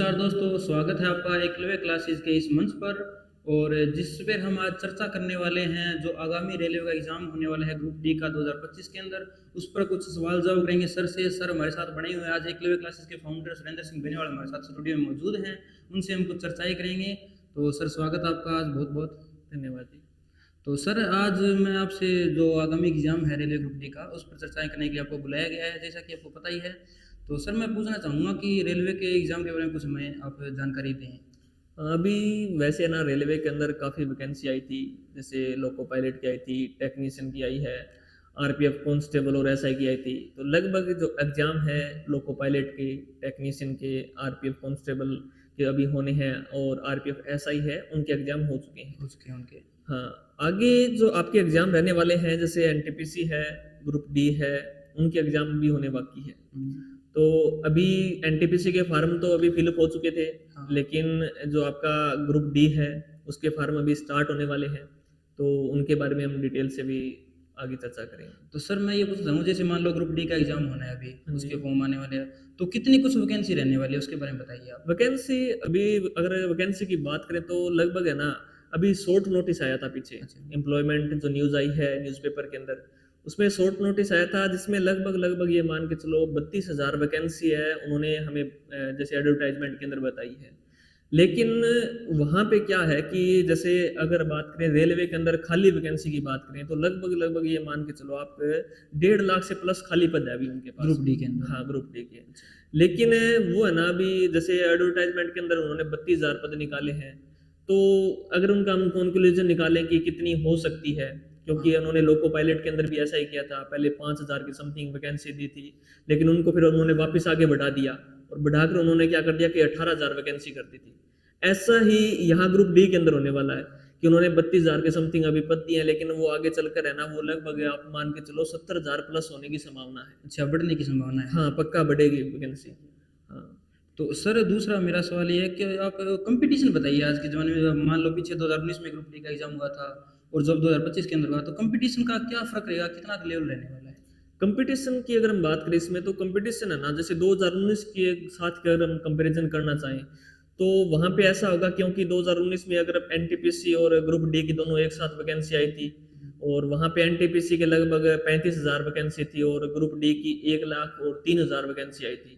नमस्कार दोस्तों, स्वागत है आपका एकलव्य क्लासेस के इस मंच पर। और जिस पर हम आज चर्चा करने वाले हैं, जो आगामी रेलवे का एग्ज़ाम होने वाला है ग्रुप डी का 2025 के अंदर, उस पर कुछ सवाल जवाब करेंगे सर से। सर हमारे साथ बने हुए हैं आज एकलव्य क्लासेस के फाउंडर सुरेंद्र सिंह बेनीवाल हमारे साथ स्टूडियो में मौजूद हैं। उनसे हम कुछ चर्चाएँ करेंगे। तो सर स्वागत है आपका आज, बहुत बहुत धन्यवाद जी। तो सर आज मैं आपसे जो आगामी एग्ज़ाम है रेलवे ग्रुप डी का, उस पर चर्चाएँ करने के लिए आपको बुलाया गया है, जैसा कि आपको पता ही है। तो सर मैं पूछना चाहूँगा कि रेलवे के एग्ज़ाम के बारे में कुछ हमें आप जानकारी दें। अभी वैसे ना रेलवे के अंदर काफ़ी वैकेंसी आई थी, जैसे लोको पायलट की आई थी, टेक्नीशियन की आई है, आरपीएफ कांस्टेबल और एसआई की आई थी। तो लगभग जो एग्ज़ाम है लोको पायलट के, टेक्नीशियन के, आरपीएफ कांस्टेबल के अभी होने हैं और आरपीएफ एसआई है, उनके एग्ज़ाम हो चुके हैं। हो चुके हैं उनके। हाँ, आगे जो आपके एग्ज़ाम रहने वाले हैं जैसे एनटीपीसी है, ग्रुप डी है, उनके एग्ज़ाम भी होने बाकी है। तो अभी एनटीपीसी के फार्म तो अभी फिलअप हो चुके थे, हाँ। लेकिन जो आपका ग्रुप डी है उसके फार्म अभी स्टार्ट होने वाले हैं, तो उनके बारे में हम डिटेल से भी आगे चर्चा करेंगे। तो सर मैं ये पूछना चाहूँ, जैसे मान लो ग्रुप डी का एग्ज़ाम होना है अभी, हाँ जी। उसके फॉर्म आने वाले हैं, तो कितनी कुछ वैकेंसी रहने वाली है उसके बारे में बताइए आप। वैकेंसी अभी अगर वैकेंसी की बात करें तो लगभग है ना, अभी शॉर्ट नोटिस आया था पीछे, अच्छा। एम्प्लॉयमेंट जो न्यूज़ आई है न्यूज़पेपर के अंदर, उसमें शॉर्ट नोटिस आया था जिसमें लगभग ये मान के चलो 32,000 वैकेंसी है, उन्होंने हमें जैसे एडवर्टाइजमेंट के अंदर बताई है। लेकिन वहाँ पे क्या है कि जैसे अगर बात करें रेलवे के अंदर खाली वैकेंसी की बात करें तो लगभग ये मान के चलो आप 1.5 लाख से प्लस खाली पद है अभी उनके पास। ग्रुप डी के अंदर। हाँ, ग्रुप डी के। लेकिन वो है ना, अभी जैसे एडवर्टाइजमेंट के अंदर उन्होंने 32,000 पद निकाले हैं, तो अगर उनका हम कंक्लूजन निकालें कि कितनी हो सकती है, क्योंकि उन्होंने लोको पायलट के अंदर भी ऐसा ही किया था, पहले 5,000 की समथिंग वैकेंसी दी थी, लेकिन उनको फिर उन्होंने वापस आगे बढ़ा दिया और बढ़ाकर उन्होंने क्या कर दिया कि 18,000 वैकेंसी कर दी थी। ऐसा ही यहाँ ग्रुप डी के अंदर होने वाला है कि उन्होंने 32,000 के समथिंग अभी पद दिए हैं, लेकिन वो आगे चलकर है ना, वो लगभग आप मान के चलो 70,000 प्लस होने की संभावना है। अच्छा, बढ़ने की संभावना है। हाँ, पक्का बढ़ेगी वैकेंसी। हाँ। तो सर दूसरा मेरा सवाल ये है कि आप कंपटीशन बताइए आज के ज़माने में। मान लो पीछे 2019 में ग्रुप डी का एग्ज़ाम हुआ था और जब 2025 के अंदर हुआ, तो कंपटीशन का क्या फ़र्क रहेगा, कितना लेवल रहने वाला है? कंपटीशन की अगर हम बात करें इसमें, तो कंपटीशन है ना, जैसे 2019 के साथ के अगर हम कंपैरिजन करना चाहें तो वहाँ पे ऐसा होगा, क्योंकि 2019 में अगर एनटीपीसी और ग्रुप डी की दोनों एक साथ वैकेंसी आई थी और वहाँ पे एनटीपीसी के लगभग 35,000 वैकेंसी थी और ग्रुप डी की 1,03,000 वैकेंसी आई थी।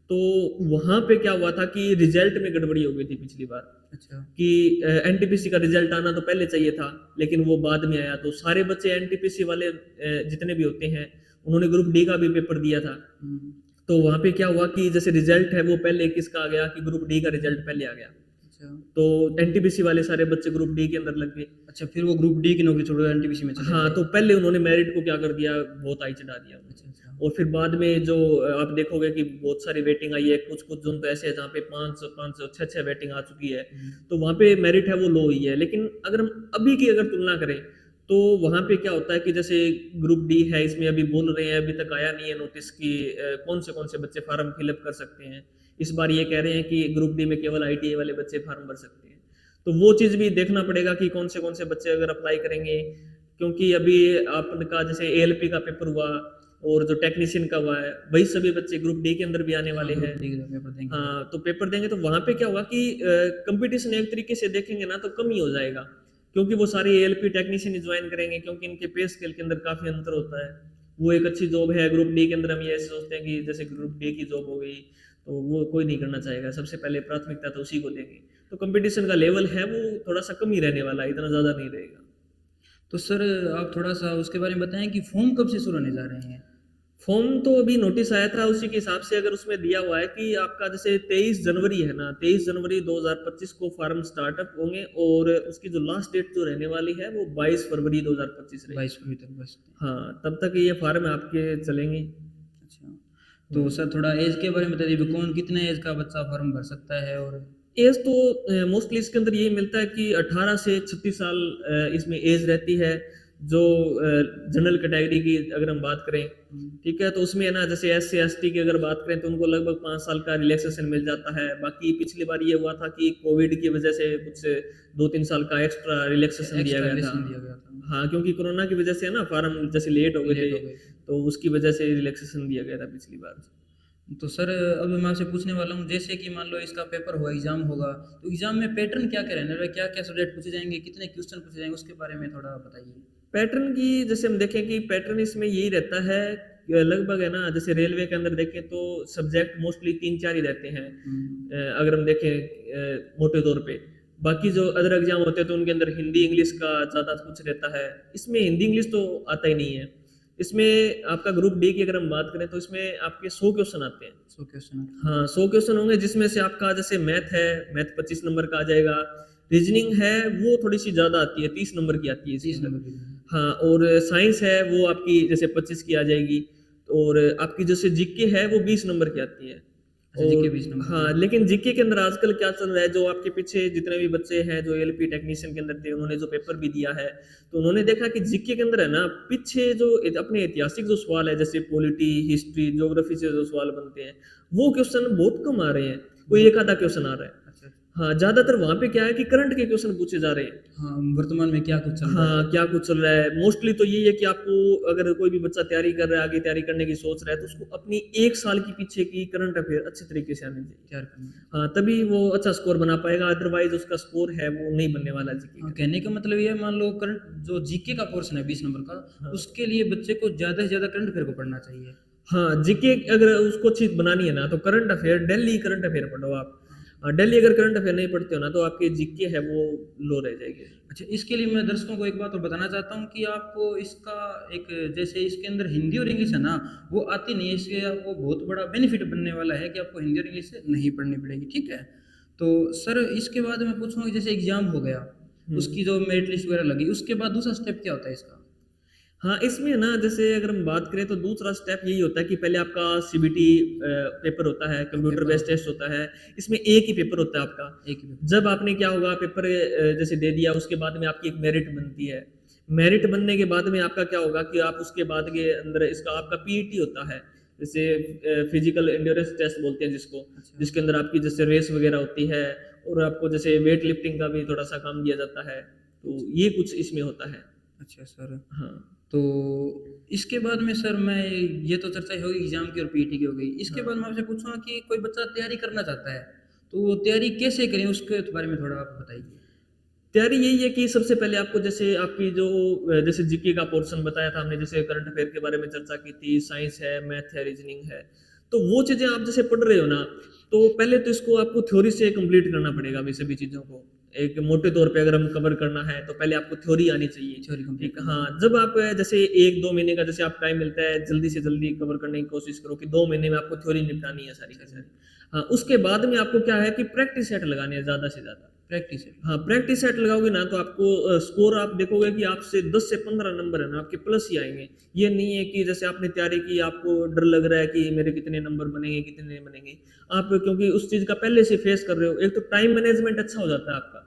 तो वहाँ पे क्या हुआ था कि रिजल्ट में गड़बड़ी हो गई थी पिछली बार, अच्छा। कि एनटीपीसी का रिजल्ट आना तो पहले चाहिए था, लेकिन वो बाद में आया, तो सारे बच्चे एनटीपीसी वाले जितने भी होते हैं उन्होंने ग्रुप डी का भी पेपर दिया था। तो वहाँ पे क्या हुआ कि जैसे रिजल्ट है वो पहले किसका आ गया कि ग्रुप डी का रिजल्ट पहले आ गया, अच्छा। तो एनटीपीसी वाले सारे बच्चे ग्रुप डी के अंदर लग गए। अच्छा, फिर वो ग्रुप डी की नौकरी छोड़ एनटीपीसी में चले हाँ, गए। तो पहले उन्होंने मेरिट को क्या कर दिया, बहुत हाई चढ़ा दिया। अच्छा, अच्छा। और फिर बाद में जो आप देखोगे कि बहुत सारी वेटिंग आई है, कुछ जोन तो ऐसे है जहाँ पे 500 6 वेटिंग आ चुकी है, तो वहाँ पे मेरिट है वो लो ही है। लेकिन अगर हम अभी की अगर तुलना करें तो वहाँ पे क्या होता है कि जैसे ग्रुप डी है, इसमें अभी बोल रहे हैं, अभी तक आया नहीं है नोटिस कि कौन से बच्चे फार्म फिलअप कर सकते हैं। इस बार ये कह रहे हैं कि ग्रुप डी में केवल आईटीआई वाले बच्चे फार्म भर सकते हैं, तो वो चीज़ भी देखना पड़ेगा कि कौन से बच्चे अगर अप्लाई करेंगे, क्योंकि अभी आपका जैसे एएलपी का पेपर हुआ और जो टेक्नीशियन का हुआ है, वही सभी बच्चे ग्रुप डी के अंदर भी आने वाले हैं। हाँ, तो पेपर देंगे, तो वहाँ पे क्या हुआ कि कंपटीशन एक तरीके से देखेंगे ना तो कम ही हो जाएगा, क्योंकि वो सारे एएलपी टेक्नीशियन ही ज्वाइन करेंगे, क्योंकि इनके पे स्केल के अंदर काफ़ी अंतर होता है। वो एक अच्छी जॉब है, ग्रुप डी के अंदर हम ये ऐसे सोचते हैं कि जैसे ग्रुप डी की जॉब हो गई तो वो कोई नहीं करना चाहेगा, सबसे पहले प्राथमिकता तो उसी को देंगे। तो कंपटीशन का लेवल है वो थोड़ा सा कम ही रहने वाला है, इतना ज़्यादा नहीं रहेगा। तो सर आप थोड़ा सा उसके बारे में बताएं कि फॉर्म कब से शुरू होने जा रहे हैं? फॉर्म तो अभी नोटिस आया था, उसी के हिसाब से अगर उसमें दिया हुआ है कि आपका जैसे 23 जनवरी है ना, 23 जनवरी 2025 को फार्म स्टार्टअप होंगे और उसकी जो लास्ट डेट जो रहने वाली है वो 22 फरवरी 2025 रहेगी। 22 फरवरी तक बस। हाँ, तब तक ये फार्म आपके चलेंगे। अच्छा। तो सर थोड़ा एज के बारे में बता दीजिए, कौन कितने एज का बच्चा फॉर्म भर सकता है? और एज तो मोस्टली इसके अंदर ये मिलता है कि 18 से 36 साल इसमें एज रहती है, जो जनरल कैटेगरी की अगर हम बात करें, ठीक है, तो उसमें है ना, जैसे एससी एसटी की अगर बात करें तो उनको लगभग 5 साल का रिलैक्सेशन मिल जाता है। बाकी पिछली बार ये हुआ था कि कोविड की वजह से कुछ 2-3 साल का एक्स्ट्रा रिलैक्सेशन दिया गया था। हाँ, क्योंकि कोरोना की वजह से है ना, फार्म जैसे लेट हो गए थे, तो उसकी वजह से रिलैक्सेशन दिया गया था पिछली बार। तो सर अभी मैं आपसे पूछने वाला हूँ, जैसे कि मान लो इसका पेपर हुआ, एग्जाम होगा, तो एग्जाम में पैटर्न क्या क्या रहने वाला है, क्या क्या सब्जेक्ट पूछे जाएंगे, कितने क्वेश्चन पूछे जाएंगे, उसके बारे में थोड़ा बताइए। पैटर्न की जैसे हम देखें कि पैटर्न इसमें यही रहता है लगभग है ना, जैसे रेलवे के अंदर देखें तो सब्जेक्ट मोस्टली 3-4 ही रहते हैं। अगर हम देखें मोटे तौर पे, बाकी जो अदर एग्जाम होते हैं तो उनके अंदर हिंदी इंग्लिश का ज़्यादा कुछ रहता है। इसमें हिंदी इंग्लिश तो आता ही नहीं है। इसमें आपका ग्रुप डी की अगर हम बात करें तो इसमें आपके 100 क्वेश्चन आते हैं। 100 क्वेश्चन। हाँ, 100 क्वेश्चन होंगे, जिसमें से आपका जैसे मैथ है, मैथ 25 नंबर का आ जाएगा। रीजनिंग है वो थोड़ी सी ज़्यादा आती है, 30 नंबर की आती है इसके 30 अंदर। नंबर की। हाँ, और साइंस है वो आपकी जैसे 25 की आ जाएगी। और आपकी जैसे जीके है वो 20 नंबर की आती है। अच्छा, जीके 20 नंबर हाँ, की। लेकिन जीके के अंदर आजकल क्या चल रहा है, जो आपके पीछे जितने भी बच्चे हैं जो एलपी टेक्नीशियन के अंदर थे, उन्होंने जो पेपर भी दिया है, तो उन्होंने देखा कि जीके के अंदर है ना, पीछे जो अपने ऐतिहासिक जो सवाल है, जैसे पॉलिटी, हिस्ट्री, ज्योग्राफी से जो सवाल बनते हैं, वो क्वेश्चन बहुत कम आ रहे हैं। कोई एक आधा क्वेश्चन आ रहा है। अच्छा। हाँ, ज्यादातर वहां पे क्या है कि करंट के क्वेश्चन पूछे जा रहे हैं। हाँ, वर्तमान में क्या कुछ चल रहा है। हाँ, क्या कुछ चल रहा है। मोस्टली तो यही है कि आपको अगर कोई भी बच्चा तैयारी कर रहा है, आगे तैयारी करने की सोच रहा है, तो उसको अपनी 1 साल की पीछे की करंट अफेयर अच्छे तरीके से आनी चाहिए। तैयार करना है। हाँ, तभी वो अच्छा स्कोर बना पाएगा, अदरवाइज उसका स्कोर है वो नहीं बनने वाला जीके हाँ, का। कहने का मतलब ये है, मान लो करंट जो जीके का पोर्शन है 20 नंबर का, हाँ। उसके लिए बच्चे को ज़्यादा से ज़्यादा करंट अफेयर को पढ़ना चाहिए। हाँ, जीके अगर उसको अच्छी बनानी है ना, तो current affair, daily current affair पढ़ो आप। डेली अगर करंट अफेयर नहीं पढ़ते हो ना, तो आपकी जीके है वो लो रह जाएगी। अच्छा, इसके लिए मैं दर्शकों को एक बात और बताना चाहता हूँ कि आपको इसका एक, जैसे इसके अंदर हिंदी और इंग्लिश है ना, वो आती नहीं है, इससे आपको बहुत बड़ा बेनिफिट बनने वाला है कि आपको हिंदी और इंग्लिश नहीं पढ़नी पड़ेगी, ठीक है। तो सर इसके बाद मैं पूछूंगा कि जैसे एग्जाम हो गया, उसकी जो मेरिट लिस्ट वगैरह लगी, उसके बाद दूसरा स्टेप क्या होता है इसका। हाँ, इसमें ना जैसे अगर हम बात करें तो दूसरा स्टेप यही होता है कि पहले आपका सीबीटी पेपर होता है, कंप्यूटर पेपर बेस्ड टेस्ट होता है। इसमें एक ही पेपर होता है आपका। एक ही पेपर। जब आपने क्या होगा पेपर जैसे दे दिया, उसके बाद में आपकी एक मेरिट बनती है। मेरिट बनने के बाद में आपका क्या होगा कि आप उसके बाद के अंदर इसका आपका पीईटी होता है, जैसे फिजिकल एंड्योरेंस टेस्ट बोलते हैं जिसको, अच्छा। जिसके अंदर आपकी जैसे रेस वगैरह होती है, और आपको जैसे वेट लिफ्टिंग का भी थोड़ा सा काम दिया जाता है। तो ये कुछ इसमें होता है। अच्छा सर। हाँ। तो इसके बाद में सर मैं, ये तो चर्चा होगी एग्जाम की और पीटी की हो गई, इसके बाद मैं आपसे पूछूंगा कि कोई बच्चा तैयारी करना चाहता है, तो वो तैयारी कैसे करें, उसके बारे में थोड़ा आप बताइए। तैयारी यही है कि सबसे पहले आपको जैसे आपकी जो जैसे जीके का पोर्शन बताया था हमने, जैसे करंट अफेयर के बारे में चर्चा की थी, साइंस है, मैथ है, रीजनिंग है, तो वो चीजें आप जैसे पढ़ रहे हो ना, तो पहले तो इसको आपको थ्योरी से कंप्लीट करना पड़ेगा। अभी सभी चीजों को एक मोटे तौर पे अगर हम कवर करना है तो पहले आपको थ्योरी आनी चाहिए। थ्योरी कंप्लीट ठीक, हाँ। जब आप जैसे 1-2 महीने का जैसे आप टाइम मिलता है, जल्दी से जल्दी कवर करने की कोशिश करो कि 2 महीने में आपको थ्योरी निपटानी है सारी की सारी। हाँ, उसके बाद में आपको क्या है कि प्रैक्टिस सेट लगानी है ज्यादा से ज्यादा। प्रैक्टिस है। हाँ, प्रैक्टिस सेट लगाओगे ना तो आपको स्कोर आप देखोगे कि आपसे 10 से 15 नंबर है ना आपके प्लस ही आएंगे। ये नहीं है कि जैसे आपने तैयारी की, आपको डर लग रहा है कि मेरे कितने नंबर बनेंगे कितने नहीं बनेंगे। आप क्योंकि उस चीज का पहले से फेस कर रहे हो, एक तो टाइम मैनेजमेंट अच्छा हो जाता है आपका।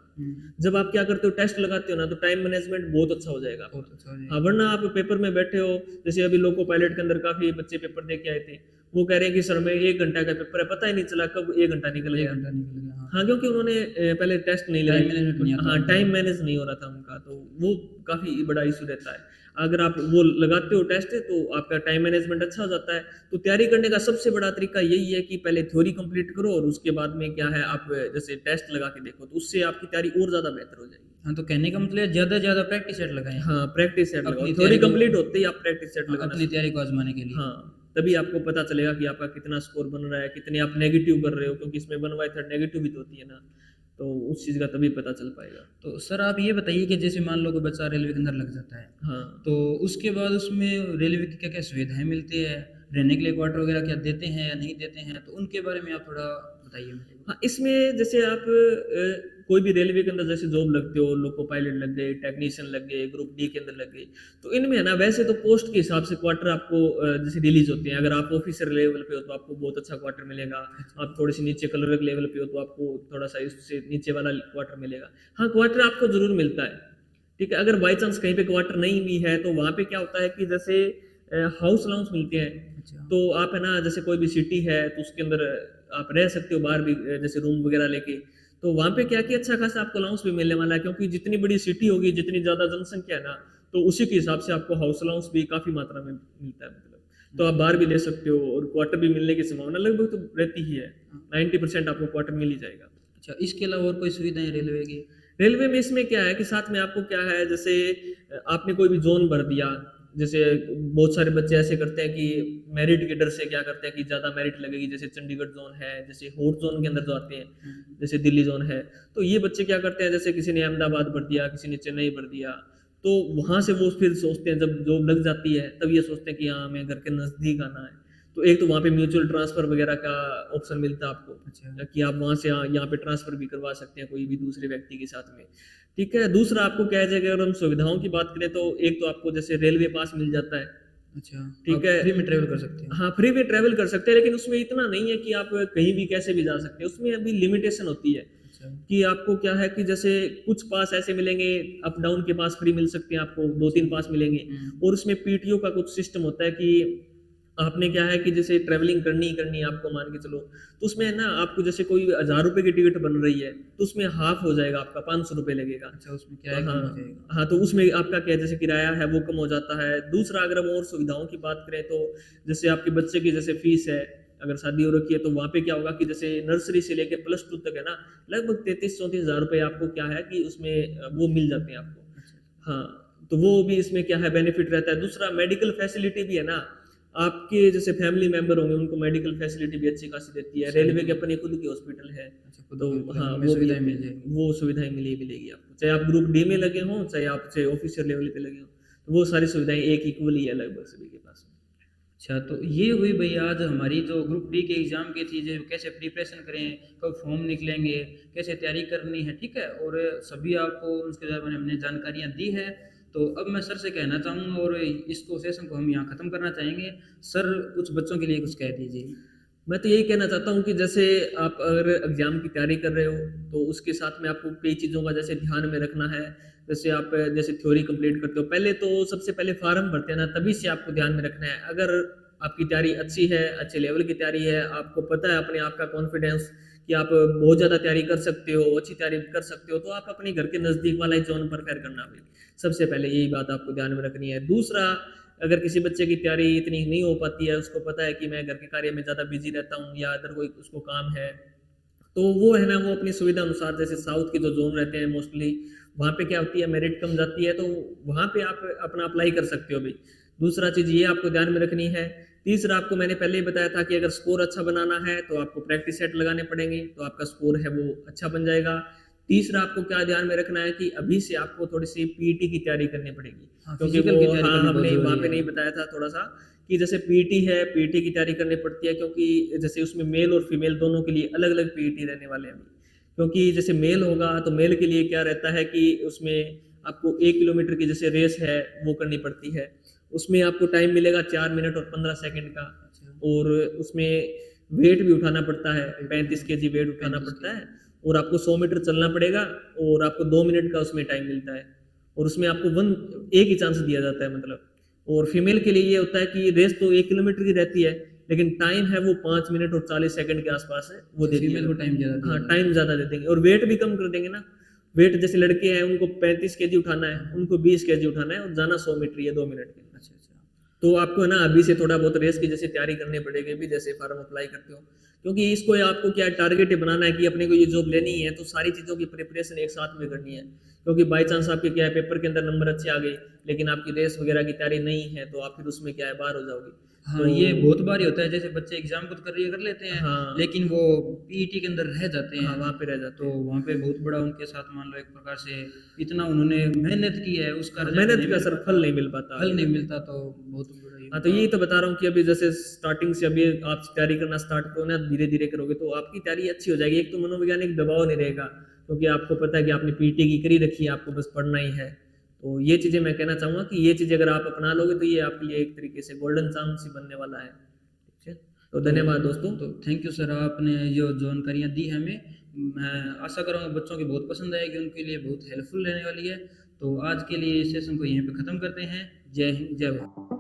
जब आप क्या करते हो, टेस्ट लगाते हो ना, तो टाइम मैनेजमेंट बहुत अच्छा हो जाएगा आपका। बहुत अच्छा हो हाँ, जाएगा। वरना आप पेपर में बैठे हो, जैसे अभी लोको पायलट के अंदर काफी बच्चे पेपर दे के आए थे, वो कह रहे हैं कि सर मैं 1 घंटा का पेपर है, पता ही नहीं चला कब 1 घंटा निकल एक गया। घंटा निकल गया। हाँ, हाँ, क्योंकि उन्होंने पहले टेस्ट नहीं टाइम लगाई। मैनेजमेंट नहीं आता हाँ, उनका। टाइम मैनेज नहीं हो रहा था उनका, तो वो काफी बड़ा इशू रहता है। अगर आप वो लगाते हो टेस्ट तो आपका टाइम मैनेजमेंट अच्छा हो जाता है। तो तैयारी करने का सबसे बड़ा तरीका यही है कि पहले थ्योरी कंप्लीट करो, और उसके बाद में क्या है आप जैसे टेस्ट लगा के देखो, तो उससे आपकी तैयारी और ज्यादा बेहतर हो जाएगी। हाँ, तो कहने का मतलब है ज्यादा से ज्यादा प्रैक्टिस सेट लगाएं। हाँ, प्रैक्टिस सेट लगाओ, अपनी थ्योरी तैयारी को। कंप्लीट होते ही आप प्रैक्टिस सेट हाँ, लगाना अपनी शुरू तैयारी को आजमाने के लिए। करो। हाँ, तभी आपको पता चलेगा कि आपका कितना स्कोर बन रहा है, कितने आप नेगेटिव कर रहे हो, क्योंकि इसमें 1/3 नेगेटिव भी तो होती है ना, तो उस चीज का तभी पता चल पाएगा। तो सर आप ये बताइए कि जैसे मान लो कोई बच्चा रेलवे के अंदर लग जाता है, हाँ। तो उसके बाद उसमें रेलवे की क्या क्या सुविधाएं मिलती है, रहने के लिए क्वार्टर वगैरह क्या देते हैं या नहीं देते हैं, तो उनके बारे में आप थोड़ा बताइए मेरे को। हाँ, इसमें जैसे आप कोई भी रेलवे के अंदर जैसे जॉब लगते हो, लोको पायलट लग गए, टेक्नीशियन लग गए, ग्रुप डी के अंदर लग गए, तो इनमें है ना वैसे तो पोस्ट के हिसाब से क्वार्टर आपको जैसे रिलीज होते हैं। अगर आप ऑफिसर लेवल पे हो तो आपको बहुत अच्छा क्वार्टर मिलेगा। आप थोड़े से नीचे क्लर्क लेवल पे हो तो आपको थोड़ा सा इससे नीचे वाला क्वार्टर मिलेगा। हाँ, क्वार्टर आपको जरूर मिलता है, ठीक है। अगर बाई चांस कहीं पे क्वार्टर नहीं भी है तो वहां पे क्या होता है कि जैसे हाउस अलाउंस मिलते हैं। अच्छा। तो आप है ना जैसे कोई भी सिटी है तो उसके अंदर आप रह सकते हो बाहर भी, जैसे रूम वगैरह लेके। तो वहां पे क्या कि अच्छा खासा आपको अलाउंस भी मिलने वाला है, क्योंकि जितनी बड़ी सिटी होगी, जितनी ज्यादा जनसंख्या है ना, तो उसी के हिसाब से आपको हाउस अलाउंस भी काफी मात्रा में मिलता है। मतलब तो आप बाहर भी ले सकते हो और क्वार्टर भी मिलने की संभावना लगभग तो रहती ही है। 90% आपको क्वार्टर मिल ही जाएगा। अच्छा, इसके अलावा और कोई सुविधाएँ रेलवे की? रेलवे में इसमें क्या है कि साथ में आपको क्या है, जैसे आपने कोई भी जोन भर दिया, जैसे बहुत सारे बच्चे ऐसे करते हैं कि मेरिट के डर से क्या करते हैं कि ज़्यादा मेरिट लगेगी, जैसे चंडीगढ़ जोन है, जैसे हॉट जोन के अंदर जो आते हैं, जैसे दिल्ली जोन है, तो ये बच्चे क्या करते हैं, जैसे किसी ने अहमदाबाद भर दिया, किसी ने चेन्नई भर दिया, तो वहाँ से वो फिर सोचते हैं, जब जॉब लग जाती है तब ये सोचते हैं कि हाँ हमें घर के नज़दीक आना है। तो एक तो वहाँ पे म्यूचुअल ट्रांसफ़र वगैरह का ऑप्शन मिलता है आपको, अच्छा। कि आप वहाँ से यहाँ पे ट्रांसफ़र भी करवा सकते हैं कोई भी दूसरे व्यक्ति के साथ में। ठीक है, दूसरा आपको क्या है, अगर हम सुविधाओं की बात करें तो एक तो आपको जैसे रेलवे पास मिल जाता है। अच्छा, ठीक आप है। फ्री में ट्रैवल कर सकते हो? हाँ, फ्री में ट्रैवल कर सकते हैं, लेकिन उसमें इतना नहीं है कि आप कहीं भी कैसे भी जा सकते हैं। उसमें अभी लिमिटेशन होती है अच्छा। कि आपको क्या है कि जैसे कुछ पास ऐसे मिलेंगे, अप डाउन के पास फ्री मिल सकते हैं आपको, 2-3 पास मिलेंगे, और उसमें पीटीओ का कुछ सिस्टम होता है कि आपने क्या है कि जैसे ट्रैवलिंग करनी ही करनी है आपको, मान के चलो, तो उसमें है ना आपको जैसे कोई 1000 रुपए की टिकट बन रही है, तो उसमें हाफ हो जाएगा, आपका 500 रुपए लगेगा। अच्छा, उसमें तो किराया हाँ, कम हो जाएगा। हाँ, तो उसमें आपका क्या है, जैसे किराया है वो कम हो जाता है। दूसरा अगर हम और सुविधाओं की बात करें तो जैसे आपके बच्चे की जैसे फीस है, अगर शादी हो रखी है तो वहाँ पे क्या होगा कि जैसे नर्सरी से लेके +2 तक है ना, लगभग 33-34 हज़ार रुपए आपको क्या है कि उसमें वो मिल जाते हैं आपको। अच्छा। हाँ, तो वो भी इसमें क्या है बेनिफिट रहता है। दूसरा मेडिकल फैसिलिटी भी है ना, आपके जैसे फैमिली मेंबर होंगे उनको मेडिकल फैसिलिटी भी अच्छी खासी देती है। सारी रेलवे के चीज़ें। अपनी खुद की हॉस्पिटल है। अच्छा, खुद तो की मतलब हाँ, उनमें वो भी सुविधाएँ आते मिल हैं। जाएँगी। वो सुविधाएँ मिलेगी आपको। चाहे आप ग्रुप डी में लगे हों, चाहे आप चाहे ऑफिसर लेवल पे लगे हों। तो वो सारी सुविधाएँ एक इक्वल ही है लगभग सभी के पास। अच्छा, तो ये हुई भई आज हमारी जो ग्रुप डी के एग्ज़ाम की चीज़ें, कैसे प्रिपरेशन करें, कब फॉर्म निकलेंगे, कैसे तैयारी करनी है, ठीक है? और सभी आपको उसके बारे में हमने जानकारियाँ दी है। तो अब मैं सर से कहना चाहूँगा और इसको सेशन को हम यहाँ ख़त्म करना चाहेंगे। सर कुछ बच्चों के लिए कुछ कह दीजिए। मैं तो यही कहना चाहता हूँ कि जैसे आप अगर एग्जाम की तैयारी कर रहे हो, तो उसके साथ में आपको कई चीज़ों का जैसे ध्यान में रखना है। जैसे आप जैसे थ्योरी कंप्लीट करते हो, पहले तो सबसे पहले फार्म भरते हैं ना, तभी से आपको ध्यान में रखना है। अगर आपकी तैयारी अच्छी है, अच्छे लेवल की तैयारी है, आपको पता है अपने आप का कॉन्फिडेंस कि आप बहुत ज़्यादा तैयारी कर सकते हो, अच्छी तैयारी कर सकते हो, तो आप अपने घर के नज़दीक वाला ही जोन प्रिफर करना भाई। सबसे पहले यही बात आपको ध्यान में रखनी है। दूसरा, अगर किसी बच्चे की तैयारी इतनी नहीं हो पाती है, उसको पता है कि मैं घर के कार्य में ज़्यादा बिजी रहता हूँ या अदर कोई उसको काम है, तो वो है ना, वो अपनी सुविधा अनुसार जैसे साउथ के जो जोन रहते हैं मोस्टली, वहाँ पे क्या होती है मेरिट कम जाती है, तो वहाँ पे आप अपना अप्लाई कर सकते हो भाई। दूसरा चीज़ ये आपको ध्यान में रखनी है। तीसरा, आपको मैंने पहले ही बताया था कि अगर स्कोर अच्छा बनाना है तो आपको प्रैक्टिस सेट लगाने पड़ेंगे, तो आपका स्कोर है वो अच्छा बन जाएगा। तीसरा, आपको क्या ध्यान में रखना है कि अभी से आपको थोड़ी-सी पीटी की तैयारी करनी पड़ेगी। हाँ, क्योंकि फिज़िकल वो की तैयारी हाँ, करनी बहुत हमने वहाँ ज़रूरी पे नहीं है। बताया था थोड़ा-सा कि जैसे पीटी है, पीटी की तैयारी करनी पड़ती है, क्योंकि जैसे उसमें मेल और फीमेल दोनों के लिए अलग-अलग पीटी रहने वाले हैं अभी। क्योंकि जैसे मेल होगा तो मेल के लिए क्या रहता है कि उसमें आपको 1 किलोमीटर की जैसे रेस है वो करनी पड़ती है। उसमें आपको टाइम मिलेगा 4 मिनट और 15 सेकंड का, अच्छा, और उसमें वेट भी उठाना पड़ता है, वेट 35 उठाना केजी वेट उठाना 35 पड़ता है, केजी। और आपको 100 मीटर चलना पड़ेगा, और आपको 2 मिनट का उसमें टाइम मिलता है, और उसमें आपको एक ही चांस दिया जाता है मतलब। और फीमेल के लिए ये होता है कि रेस तो 1 किलोमीटर की रहती है, लेकिन टाइम है वो 5 मिनट और 40 सेकंड के आसपास है, वो अच्छा, दे दिया फीमेल को जाता टाइम ज़्यादा है। दिया हाँ, जाता टाइम है। ज़्यादा दे देंगे और वेट भी कम कर देंगे ना। वेट जैसे लड़के हैं उनको 35 केजी उठाना है, हाँ। उनको 20 केजी उठाना है, और जाना 100 मीटर या 2 मिनट के। अच्छा, अच्छा। तो आपको है ना अभी से थोड़ा बहुत रेस की जैसे तैयारी करनी पड़ेगी भी, जैसे फॉर्म अप्लाई करते हो, क्योंकि इसको आपको क्या टारगेट बनाना है कि अपने को ये जॉब लेनी है, तो सारी चीज़ों की प्रिपरेशन एक साथ में करनी है। क्योंकि बाई चांस आपके क्या है पेपर के अंदर नंबर अच्छे आ गए, लेकिन आपकी रेस वगैरह की तैयारी नहीं है, तो आप फिर उसमें क्या है बाहर हो जाओगे। हाँ, तो ये बहुत बार ही होता है, जैसे बच्चे एग्ज़ाम खुद कर लेते हैं, हाँ, लेकिन वो पीईटी के अंदर रह जाते हाँ, हैं। वहाँ पे रह जाते तो हैं। वहाँ पे बहुत बड़ा उनके साथ मान लो एक प्रकार से इतना उन्होंने मेहनत की है, उसका हाँ, रिज़ल्ट मेहनत नहीं का मिल सर पाता, फल नहीं मिल पाता फल आगे नहीं जाके। मिलता, तो बहुत बड़ा ये हाँ, तो उनका। यही तो बता रहा हूँ कि अभी जैसे स्टार्टिंग से अभी आप तैयारी करना स्टार्ट करो ना, धीरे-धीरे करोगे तो आपकी तैयारी अच्छी हो जाएगी। एक तो मनोवैज्ञानिक दबाव नहीं रहेगा, क्योंकि आपको पता है कि आपने पीटी की करी रखी है, आपको बस पढ़ना ही है। तो ये चीज़ें मैं कहना चाहूँगा कि ये चीज़ें अगर आप अपना लोगे तो ये आपके लिए एक तरीके से गोल्डन चांस ही बनने वाला है। ठीक है? तो तो धन्यवाद दोस्तों। तो थैंक यू सर, आपने जो जानकारियाँ दी हमें, मैं आशा करूँगा बच्चों की बहुत पसंद आएगी, उनके लिए बहुत हेल्पफुल रहने वाली है। तो आज के लिए इस सेशन को यहीं पे ख़त्म करते हैं। जय हिंद, जय भारत।